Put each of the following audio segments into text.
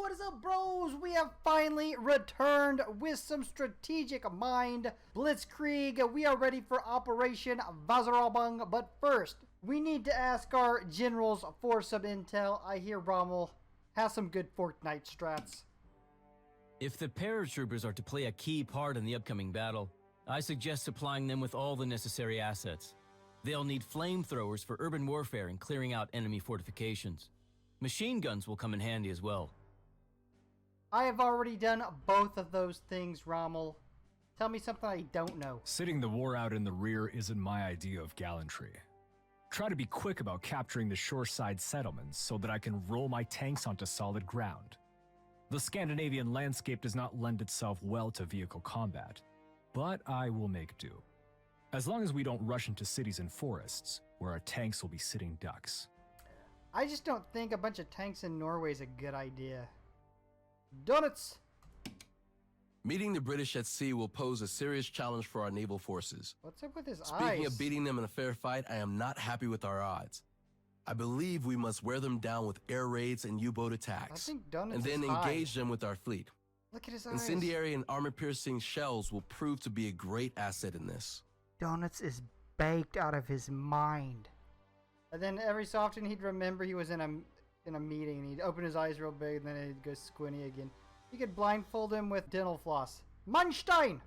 What is up, bros? We have finally returned with some strategic mind. Blitzkrieg, we are ready for Operation Weserübung, but first, we need to ask our generals for some intel. I hear Rommel has some good Fortnite strats. If the paratroopers are to play a key part in the upcoming battle, I suggest supplying them with all the necessary assets. They'll need flamethrowers for urban warfare and clearing out enemy fortifications. Machine guns will come in handy as well. I have already done both of those things, Rommel. Tell me something I don't know. Sitting the war out in the rear isn't my idea of gallantry. Try to be quick about capturing the shoreside settlements so that I can roll my tanks onto solid ground. The Scandinavian landscape does not lend itself well to vehicle combat, but I will make do. As long as we don't rush into cities and forests, where our tanks will be sitting ducks. I just don't think a bunch of tanks in Norway is a good idea. Dönitz! Meeting the British at sea will pose a serious challenge for our naval forces. What's up with his eyes? Speaking of beating them in a fair fight, I am not happy with our odds. I believe we must wear them down with air raids and U-boat attacks, I think Dönitz and then is high. engage them with our fleet. Look at his eyes. Incendiary and armor-piercing shells will prove to be a great asset in this. Dönitz is baked out of his mind. And then every so often he'd remember he was in a meeting and he'd open his eyes real big and then he'd go squinty again. You could blindfold him with dental floss. Munstein!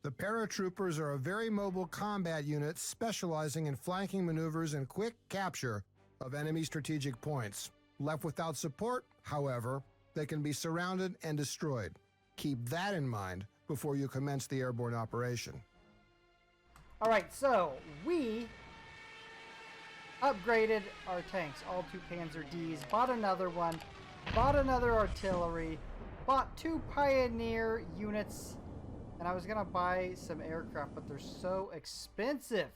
The paratroopers are a very mobile combat unit specializing in flanking maneuvers and quick capture of enemy strategic points. Left without support, however, they can be surrounded and destroyed. Keep that in mind before you commence the airborne operation. Alright, so we upgraded our tanks, all 2 Panzer Ds, bought another one, bought another artillery, bought 2 Pioneer units, and I was gonna buy some aircraft, but they're so expensive.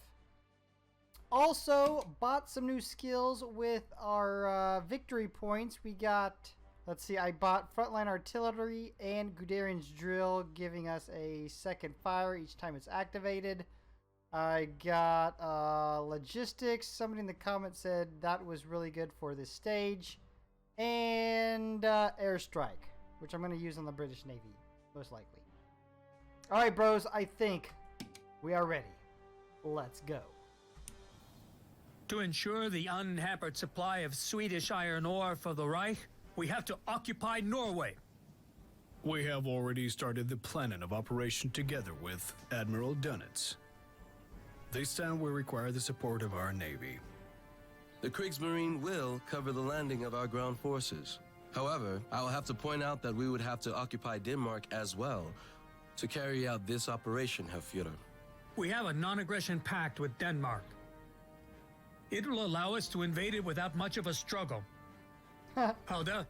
Also, bought some new skills with our victory points. We got, let's see, I bought frontline artillery and Guderian's drill, giving us a second fire each time it's activated. I got logistics. Somebody in the comments said that was really good for this stage. And airstrike, which I'm going to use on the British Navy, most likely. Alright, bros, I think we are ready. Let's go. To ensure the unhampered supply of Swedish iron ore for the Reich, we have to occupy Norway. We have already started the planning of operation together with Admiral Dönitz. This time we require the support of our Navy. The Kriegsmarine will cover the landing of our ground forces. However, I will have to point out that we would have to occupy Denmark as well to carry out this operation, Herr Führer. We have a non-aggression pact with Denmark. It will allow us to invade it without much of a struggle. Hulda,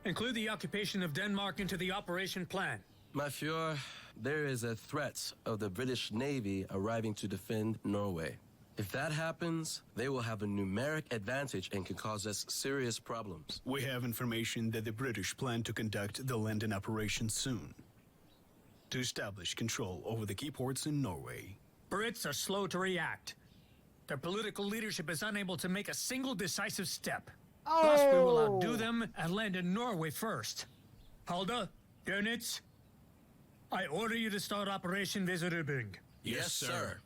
include the occupation of Denmark into the operation plan. My Führer, there is a threat of the British Navy arriving to defend Norway. If that happens, they will have a numeric advantage and can cause us serious problems. We have information that the British plan to conduct the landing operation soon, to establish control over the key ports in Norway. Brits are slow to react. Their political leadership is unable to make a single decisive step. Thus, we will outdo them and land in Norway first. Hulda, Dönitz, I order you to start Operation Weserübung. Yes, sir.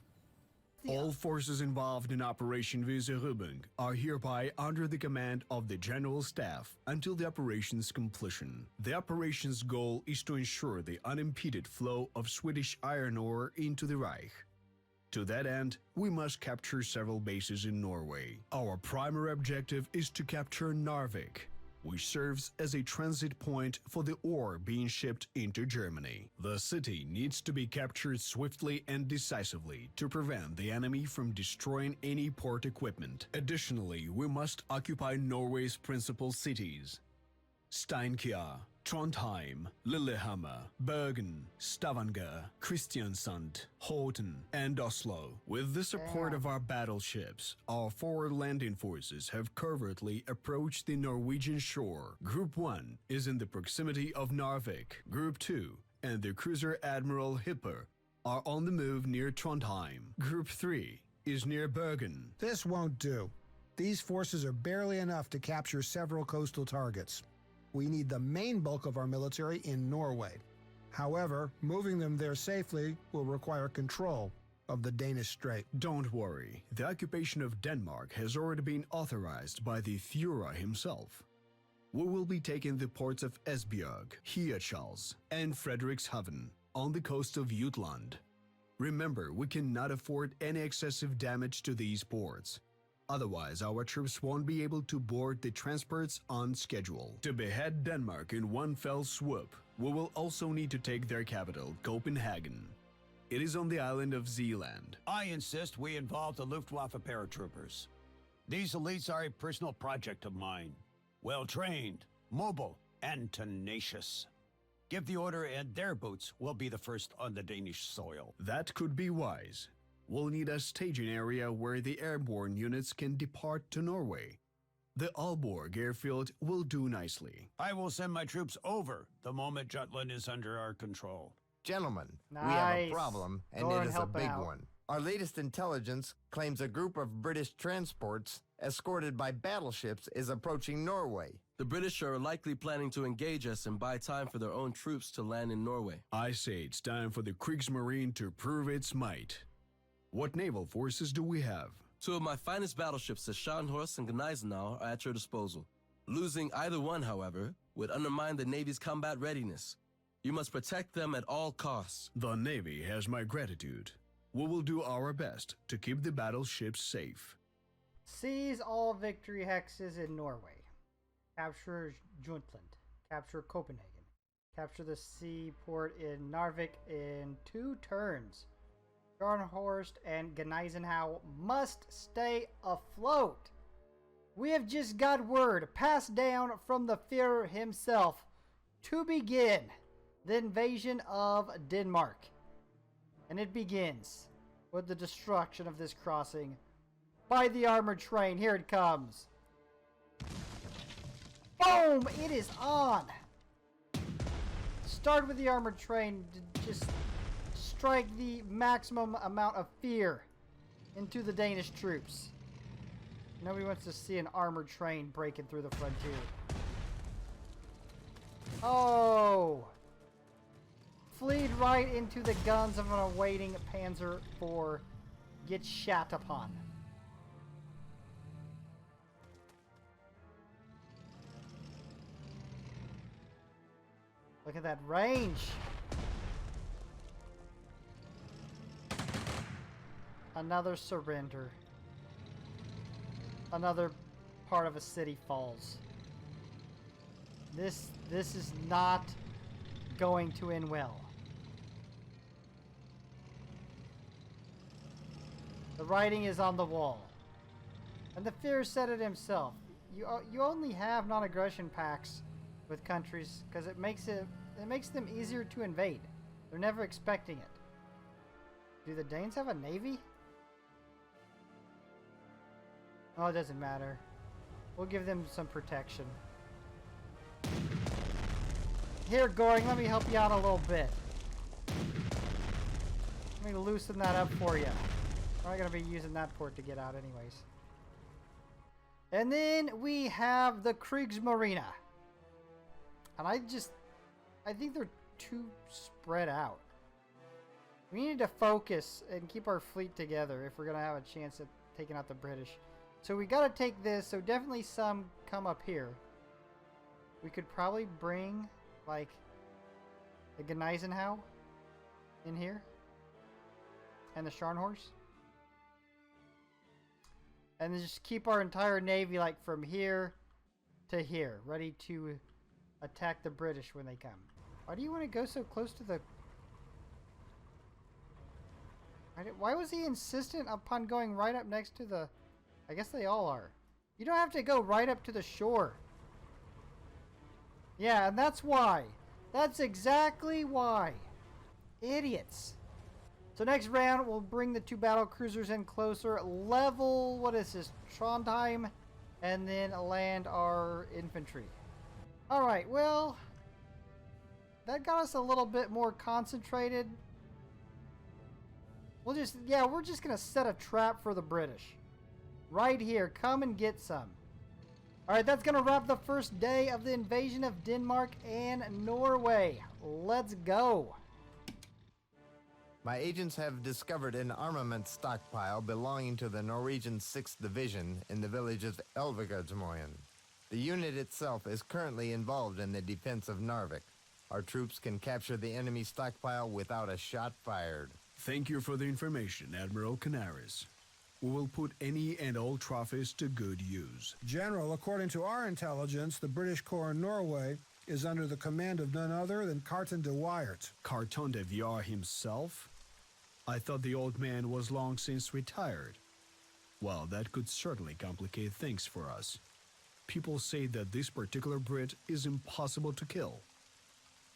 All forces involved in Operation Weserübung are hereby under the command of the General Staff until the operation's completion. The operation's goal is to ensure the unimpeded flow of Swedish iron ore into the Reich. To that end, we must capture several bases in Norway. Our primary objective is to capture Narvik, which serves as a transit point for the ore being shipped into Germany. The city needs to be captured swiftly and decisively to prevent the enemy from destroying any port equipment. Additionally, we must occupy Norway's principal cities: Steinkjer, Trondheim, Lillehammer, Bergen, Stavanger, Kristiansand, Horten, and Oslo. With the support of our battleships, our forward landing forces have covertly approached the Norwegian shore. Group 1 is in the proximity of Narvik. Group 2 and the cruiser Admiral Hipper are on the move near Trondheim. Group 3 is near Bergen. This won't do. These forces are barely enough to capture several coastal targets. We need the main bulk of our military in Norway. However, moving them there safely will require control of the Danish Strait. Don't worry, the occupation of Denmark has already been authorized by the Führer himself. We will be taking the ports of Esbjerg, Hirtshals, and Frederikshavn on the coast of Jutland. Remember, we cannot afford any excessive damage to these ports. Otherwise, our troops won't be able to board the transports on schedule. To behead Denmark in one fell swoop, we will also need to take their capital, Copenhagen. It is on the island of Zealand. I insist we involve the Luftwaffe paratroopers. These elites are a personal project of mine. Well-trained, mobile, and tenacious. Give the order and their boots will be the first on the Danish soil. That could be wise. We'll need a staging area where the airborne units can depart to Norway. The Aalborg airfield will do nicely. I will send my troops over the moment Jutland is under our control. Gentlemen, we have Nice. a problem, and Go it and is a help big out. one. Our latest intelligence claims a group of British transports escorted by battleships is approaching Norway. The British are likely planning to engage us and buy time for their own troops to land in Norway. I say it's time for the Kriegsmarine to prove its might. What naval forces do we have? Two of my finest battleships, the Scharnhorst and Gneisenau, are at your disposal. Losing either one, however, would undermine the Navy's combat readiness. You must protect them at all costs. The Navy has my gratitude. We will do our best to keep the battleships safe. Seize all victory hexes in Norway. Capture Jutland. Capture Copenhagen. Capture the seaport in Narvik in 2 turns. Scharnhorst and Gneisenau must stay afloat. We have just got word passed down from the Führer himself to begin the invasion of Denmark. And it begins with the destruction of this crossing by the armored train. Here it comes. Boom! It is on! Start with the armored train to just strike the maximum amount of fear into the Danish troops. Nobody wants to see an armored train breaking through the frontier. Oh! Fleed right into the guns of an awaiting Panzer IV. Get shat upon. Look at that range. Another surrender. Another part of a city falls. This is not going to end well. The writing is on the wall. And the Führer said it himself. You only have non-aggression pacts with countries because it makes them easier to invade. They're never expecting it. Do the Danes have a navy? Oh, it doesn't matter. We'll give them some protection. Here, Goring, let me help you out a little bit. Let me loosen that up for you. I'm not going to be using that port to get out anyways. And then we have the Kriegsmarine. And I think they're too spread out. We need to focus and keep our fleet together if we're going to have a chance at taking out the British. So we got to take this, so definitely some come up here. We could probably bring, like, the Gneisenau in here. And the Scharnhorst. And then just keep our entire navy, like, from here to here. Ready to attack the British when they come. Why do you want to go so close to the... Why was he insistent upon going right up next to the... I guess they all are. You don't have to go right up to the shore. Yeah, and that's why. That's exactly why. Idiots. So next round, we'll bring the 2 battle cruisers in closer. Level, what is this? Trondheim. And then land our infantry. Alright, well... that got us a little bit more concentrated. We're just going to set a trap for the British. Right here. Come and get some. All right, that's going to wrap the first day of the invasion of Denmark and Norway. Let's go. My agents have discovered an armament stockpile belonging to the Norwegian 6th Division in the village of Elvegardsmoen. The unit itself is currently involved in the defense of Narvik. Our troops can capture the enemy stockpile without a shot fired. Thank you for the information, Admiral Canaris. We will put any and all trophies to good use. General, according to our intelligence, the British Corps in Norway is under the command of none other than Carton de Wyatt. Carton de Viar himself? I thought the old man was long since retired. Well, that could certainly complicate things for us. People say that this particular Brit is impossible to kill.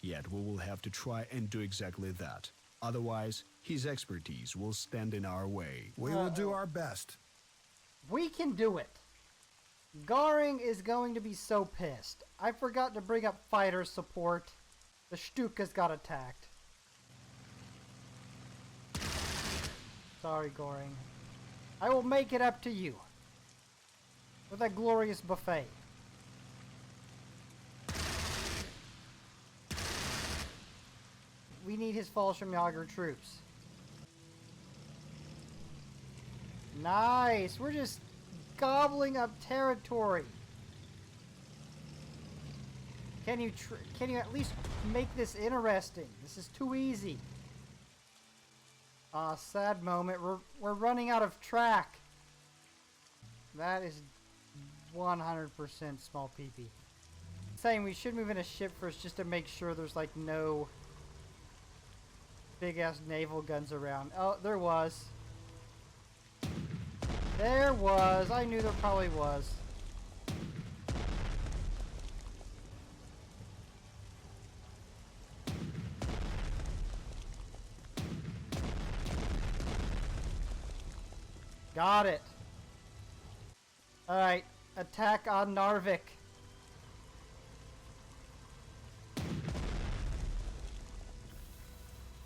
Yet we will have to try and do exactly that. Otherwise, his expertise will stand in our way. We will do our best. We can do it. Goring is going to be so pissed. I forgot to bring up fighter support. The Stukas got attacked. Sorry, Goring. I will make it up to you. With a glorious buffet. We need his Fallschirmjäger troops. Nice. We're just gobbling up territory. Can you at least make this interesting? This is too easy. Sad moment. We're running out of track. That is 100% small PP. Saying we should move in a ship first just to make sure there's like no big ass naval guns around. Oh, there was. There was. I knew there probably was. Got it. Alright. Attack on Narvik.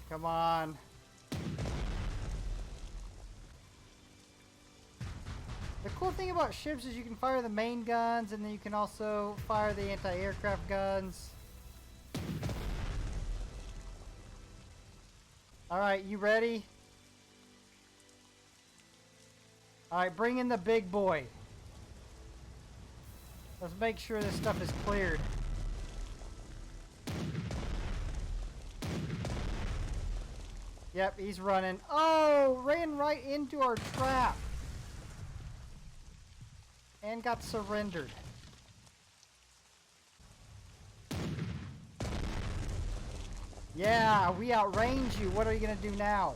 Come on. The cool thing about ships is you can fire the main guns and then you can also fire the anti-aircraft guns. Alright, you ready? Alright, bring in the big boy. Let's make sure this stuff is cleared. Yep, he's running. Oh, ran right into our trap. And got surrendered. Yeah, we outrange you. What are you gonna do now?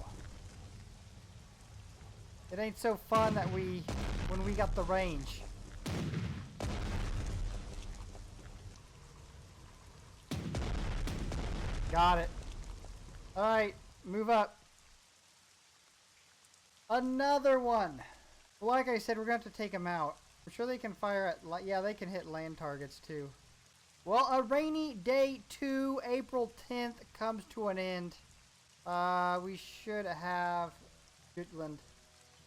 It ain't so fun that when we got the range. Got it. Alright, move up. Another one. Like I said, we're going to have to take them out. I'm sure they can fire at... Yeah, they can hit land targets too. Well, a rainy day 2, April 10th, comes to an end. We should have Jutland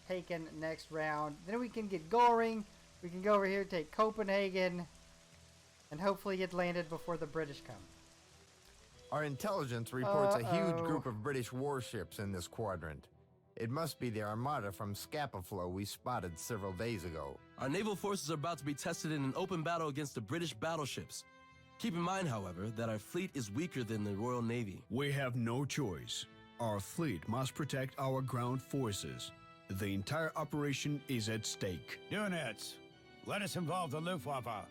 taken next round. Then we can get Goring. We can go over here, take Copenhagen, and hopefully get landed before the British come. Our intelligence reports a huge group of British warships in this quadrant. It must be the armada from Scapaflow we spotted several days ago. Our naval forces are about to be tested in an open battle against the British battleships. Keep in mind, however, that our fleet is weaker than the Royal Navy. We have no choice. Our fleet must protect our ground forces. The entire operation is at stake. Dönitz, let us involve the Luftwaffe.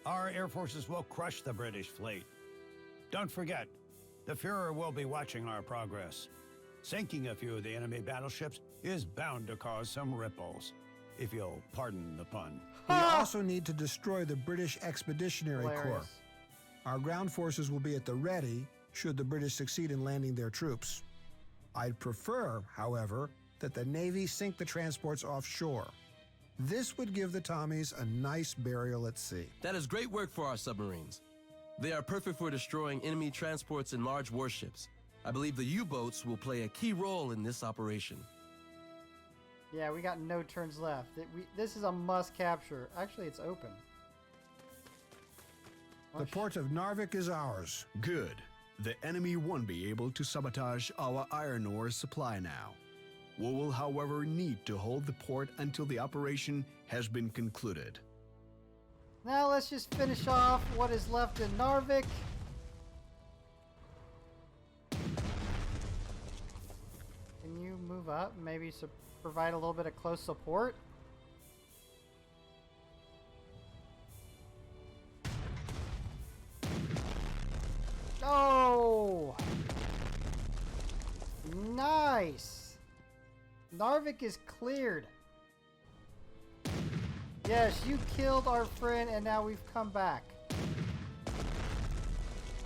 Our air forces will crush the British fleet. Don't forget, the Fuhrer will be watching our progress. Sinking a few of the enemy battleships is bound to cause some ripples, if you'll pardon the pun. We also need to destroy the British Expeditionary Corps. Hilarious. Our ground forces will be at the ready should the British succeed in landing their troops. I'd prefer, however, that the Navy sink the transports offshore. This would give the Tommies a nice burial at sea. That is great work for our submarines. They are perfect for destroying enemy transports and large warships. I believe the U-boats will play a key role in this operation. Yeah, we got no turns left. This is a must capture. Actually, it's open. The port of Narvik is ours. Good. The enemy won't be able to sabotage our iron ore supply now. We will, however, need to hold the port until the operation has been concluded. Now let's just finish off what is left in Narvik. Can you move up? Maybe provide a little bit of close support? Oh! Nice! Narvik is cleared. Yes, you killed our friend and now we've come back.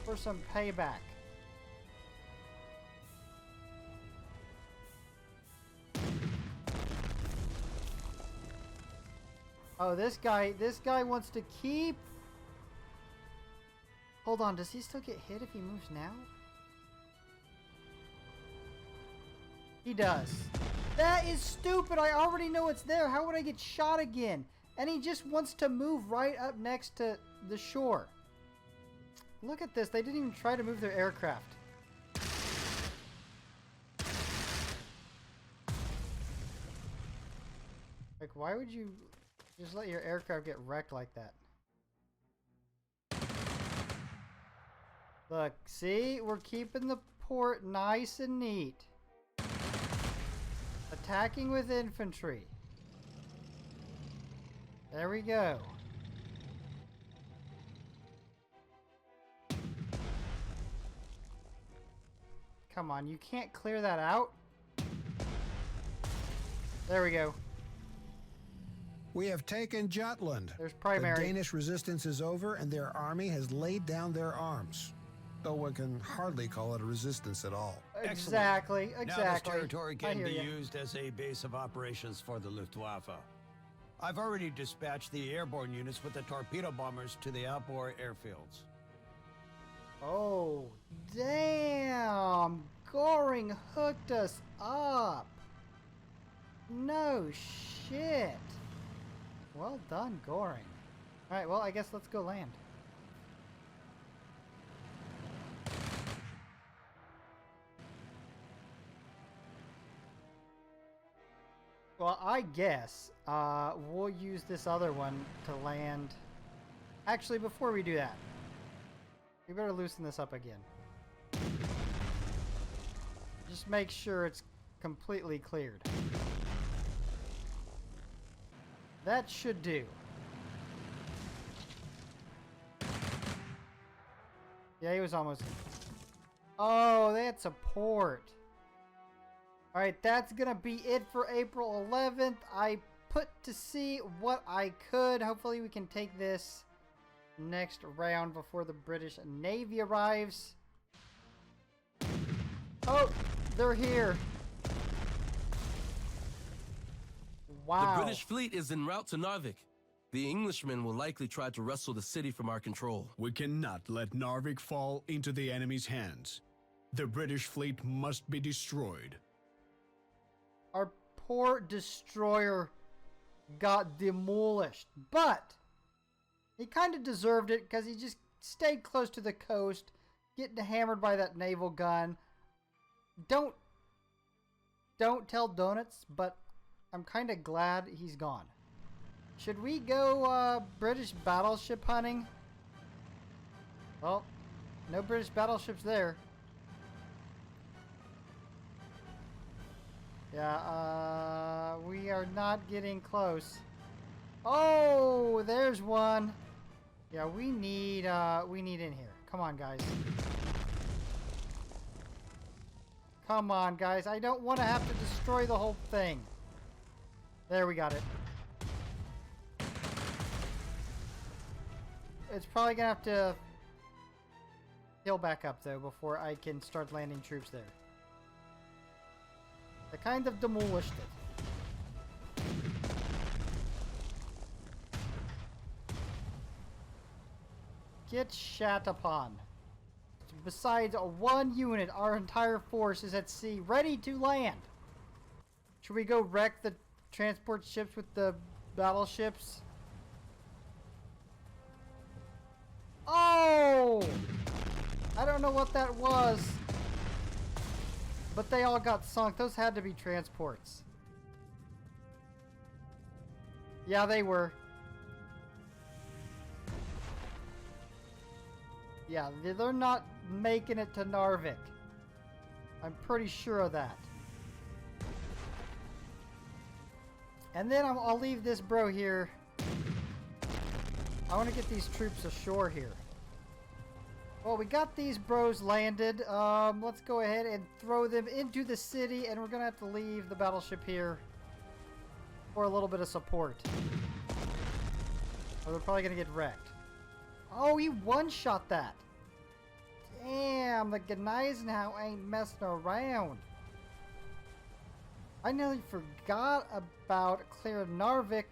For some payback. Oh, this guy wants to keep... Hold on, does he still get hit if he moves now? He does. That is stupid. I already know it's there. How would I get shot again? And he just wants to move right up next to the shore. Look at this. They didn't even try to move their aircraft. Like, why would you just let your aircraft get wrecked like that? Look, see? We're keeping the port nice and neat. Attacking with infantry. There we go. Come on, you can't clear that out. There we go. We have taken Jutland. There's primary. The Danish resistance is over and their army has laid down their arms. Though one can hardly call it a resistance at all. Exactly, exactly. Now this territory can be ya. used as a base of operations for the Luftwaffe. I've already dispatched the airborne units with the torpedo bombers to the outboard airfields. Oh, damn! Goring hooked us up. No shit. Well done, Goring. Alright, well, I guess let's go land. Well, I guess we'll use this other one to land. Actually, before we do that, we better loosen this up again. Just make sure it's completely cleared. That should do. Yeah, he was almost... Oh, they had support. Alright, that's gonna be it for April 11th. I put to see what I could. Hopefully we can take this next round before the British Navy arrives. Oh, they're here. Wow. The British fleet is en route to Narvik. The Englishmen will likely try to wrestle the city from our control. We cannot let Narvik fall into the enemy's hands. The British fleet must be destroyed. Our poor destroyer got demolished, but he kind of deserved it because he just stayed close to the coast, getting hammered by that naval gun. Don't tell Dönitz, but I'm kind of glad he's gone. Should we go British battleship hunting? Well, no British battleships there. Yeah, we are not getting close. Oh, there's one. Yeah, we need in here. Come on, guys. Come on, guys. I don't want to have to destroy the whole thing. There, we got it. It's probably gonna have to heal back up though before I can start landing troops there. I kind of demolished it. Get shat upon. Besides one unit, our entire force is at sea, ready to land. Should we go wreck the transport ships with the battleships? Oh! don't know what that was. But they all got sunk. Those had to be transports. Yeah, they were. Yeah, they're not making it to Narvik. I'm pretty sure of that. And then I'll leave this bro here. I want to get these troops ashore here. Well, we got these bros landed. Let's go ahead and throw them into the city, and we're going to have to leave the battleship here for a little bit of support. Or they're probably going to get wrecked. Oh, he one-shot that. Damn, the Gneisenau ain't messing around. I nearly forgot about clearing Narvik.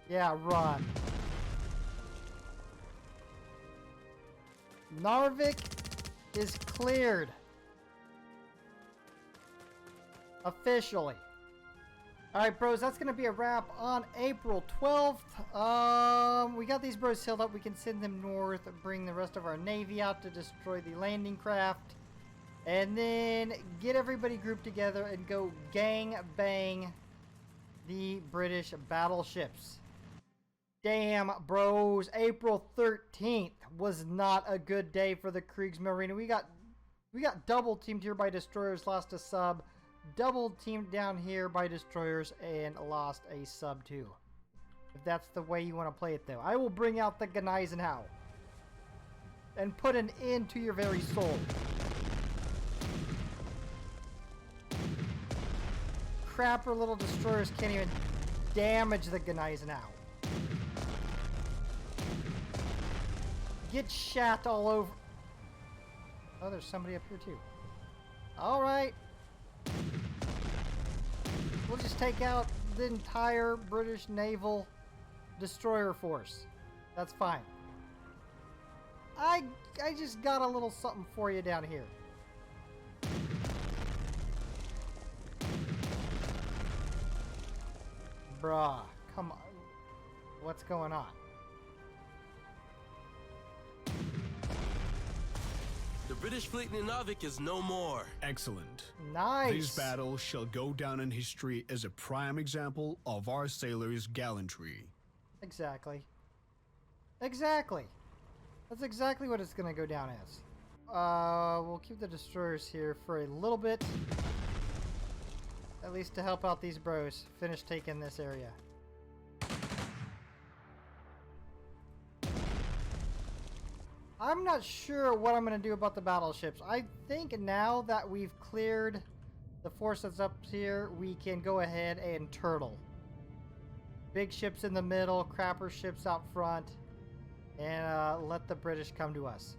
Yeah, run. Narvik is cleared. Officially. Alright, bros, that's going to be a wrap on April 12th. We got these bros healed up. We can send them north, bring the rest of our navy out to destroy the landing craft. And then get everybody grouped together and go gang bang the British battleships. Damn, bros, April 13th was not a good day for the Kriegsmarine. We got double teamed here by destroyers, lost a sub. Double teamed down here by destroyers and lost a sub too. If that's the way you want to play it though. I will bring out the Gneisenau and put an end to your very soul. Crapper little destroyers can't even damage the Gneisenau. Get shat all over. Oh, there's somebody up here too. Alright. We'll just take out the entire British naval destroyer force. That's fine. I just got a little something for you down here. Bruh, come on. What's going on? The British fleet in Narvik is no more. Excellent. Nice. This battle shall go down in history as a prime example of our sailors' gallantry. Exactly. Exactly. That's exactly what it's going to go down as. We'll keep the destroyers here for a little bit. At least to help out these bros finish taking this area. I'm not sure what I'm going to do about the battleships. I think now that we've cleared the force that's up here, we can go ahead and turtle. Big ships in the middle, crapper ships out front, and let the British come to us.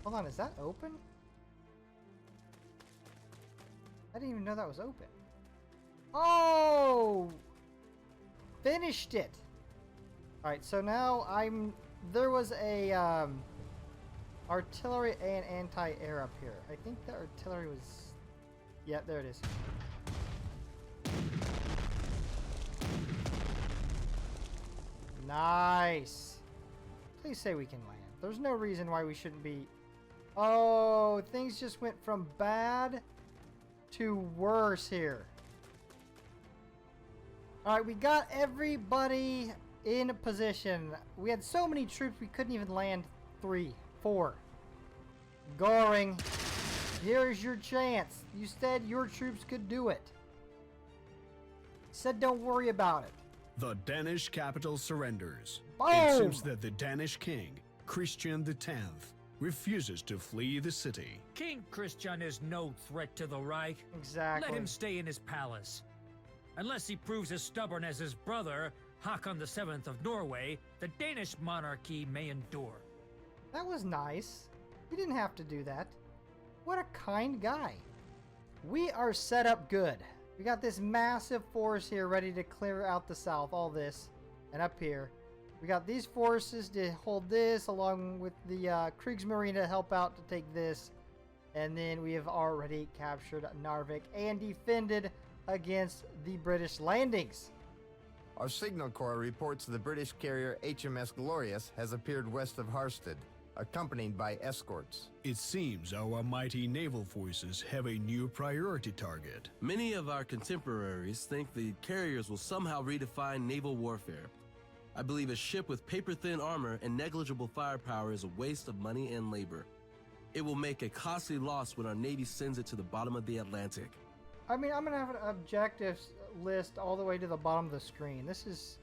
Hold on, is that open? I didn't even know that was open. Oh! Finished it! Alright, so now there was a artillery and anti-air up here. I think the artillery was... Yeah, there it is. Nice! Please say we can land. There's no reason why we shouldn't be... Oh, things just went from bad to worse here. Alright, we got everybody in position. We had so many troops we couldn't even land 3, 4. Goring, here's your chance. You said your troops could do it. Said don't worry about it. The Danish capital surrenders. Boom! It seems that the Danish king, Christian X, refuses to flee the city. King Christian is no threat to the Reich. Exactly. Let him stay in his palace. Unless he proves as stubborn as his brother, Håkon VII of Norway, the Danish monarchy may endure. That was nice. You didn't have to do that. What a kind guy. We are set up good. We got this massive force here ready to clear out the south, all this, and up here. We got these forces to hold this, along with the Kriegsmarine to help out to take this. And then we have already captured Narvik and defended against the British landings. Our signal corps reports the British carrier HMS Glorious has appeared west of Harsted, accompanied by escorts. It seems our mighty naval forces have a new priority target. Many of our contemporaries think the carriers will somehow redefine naval warfare. I believe a ship with paper-thin armor and negligible firepower is a waste of money and labor. It will make a costly loss when our Navy sends it to the bottom of the Atlantic. I mean, I'm going to have an objectives list all the way to the bottom of the screen. This is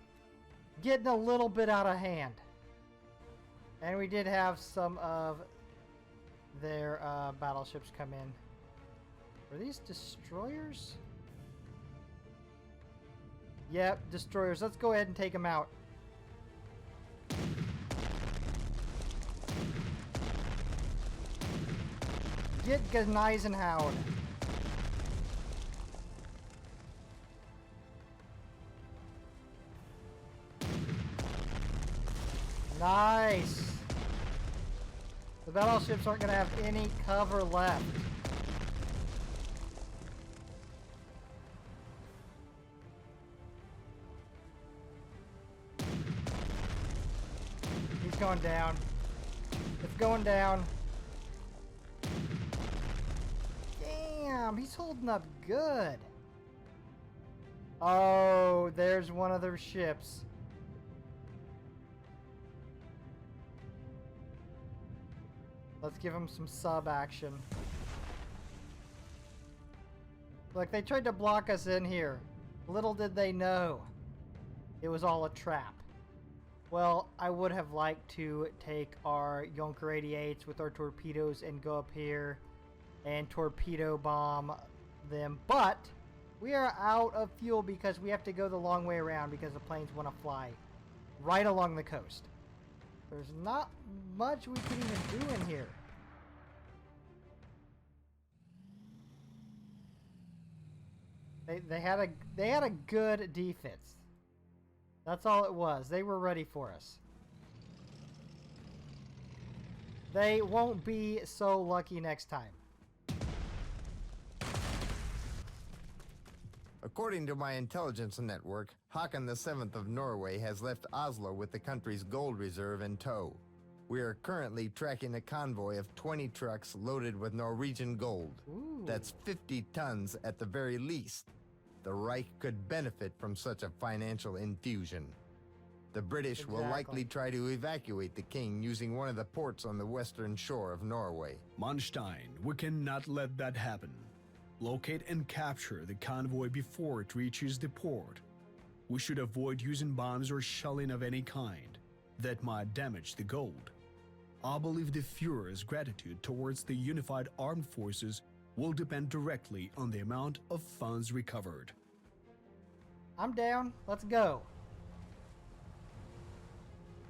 getting a little bit out of hand. And we did have some of their battleships come in. Were these destroyers? Yep, destroyers. Let's go ahead and take them out. Get Gneisenhound. Nice. The battleships aren't going to have any cover left. He's going down. It's going down. Damn, he's holding up good. Oh, there's one of their ships. Let's give him some sub action. Look, they tried to block us in here. Little did they know it was all a trap. Well, I would have liked to take our Junker 88s with our torpedoes and go up here and torpedo bomb them, but we are out of fuel because we have to go the long way around because the planes want to fly right along the coast. There's not much we can even do in here. They had a good defense. That's all it was. They were ready for us. They won't be so lucky next time. According to my intelligence network, Håkon VII of Norway has left Oslo with the country's gold reserve in tow. We are currently tracking a convoy of 20 trucks loaded with Norwegian gold. Ooh. That's 50 tons at the very least. The Reich could benefit from such a financial infusion. The British will likely try to evacuate the king using one of the ports on the western shore of Norway. Manstein, we cannot let that happen. Locate and capture the convoy before it reaches the port. We should avoid using bombs or shelling of any kind. That might damage the gold. I believe the Führer's gratitude towards the unified armed forces will depend directly on the amount of funds recovered. I'm down. Let's go.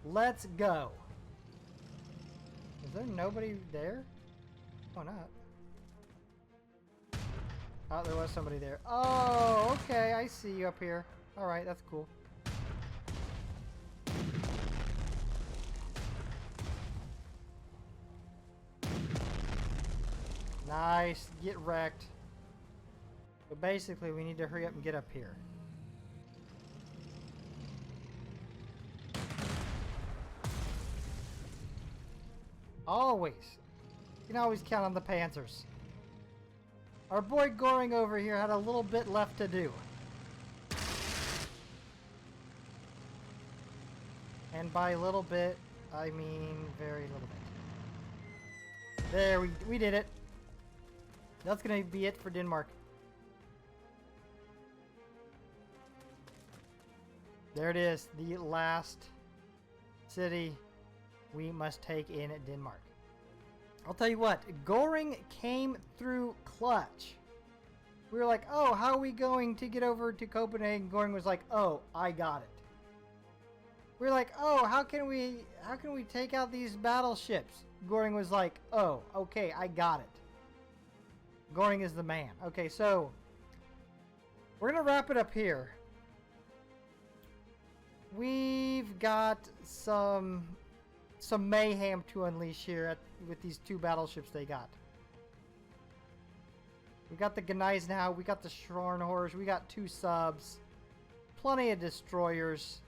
Let's go. Is there nobody there? Oh, not. Oh, there was somebody there. Oh, okay. I see you up here. All right, that's cool. Nice. Get wrecked. But basically, we need to hurry up and get up here. Always. You can always count on the Panthers. Our boy Goring over here had a little bit left to do. And by little bit, I mean very little bit. There, we did it. That's going to be it for Denmark. There it is, the last city we must take in Denmark. I'll tell you what, Goring came through clutch. We were like, oh, how are we going to get over to Copenhagen? Goring was like, oh, I got it. We were like, oh, how can we take out these battleships? Goring was like, oh, okay, I got it. Goring is the man. Okay, so we're gonna wrap it up here. We've got some mayhem to unleash here with these two battleships they got. We got the Gneisenau, we got the Scharnhorst, we got two subs, plenty of destroyers.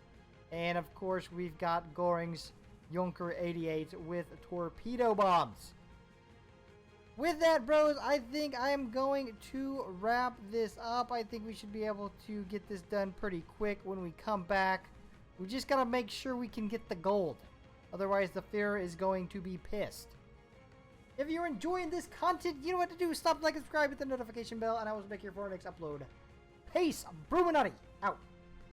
And of course, we've got Goring's Junker 88 with torpedo bombs. With that, bros, I think I am going to wrap this up. I think we should be able to get this done pretty quick when we come back. We just gotta make sure we can get the gold. Otherwise, the Führer is going to be pissed. If you're enjoying this content, you know what to do. Stop, like, subscribe, hit the notification bell, and I will be back here for our next upload. Peace, Bruchminati, out.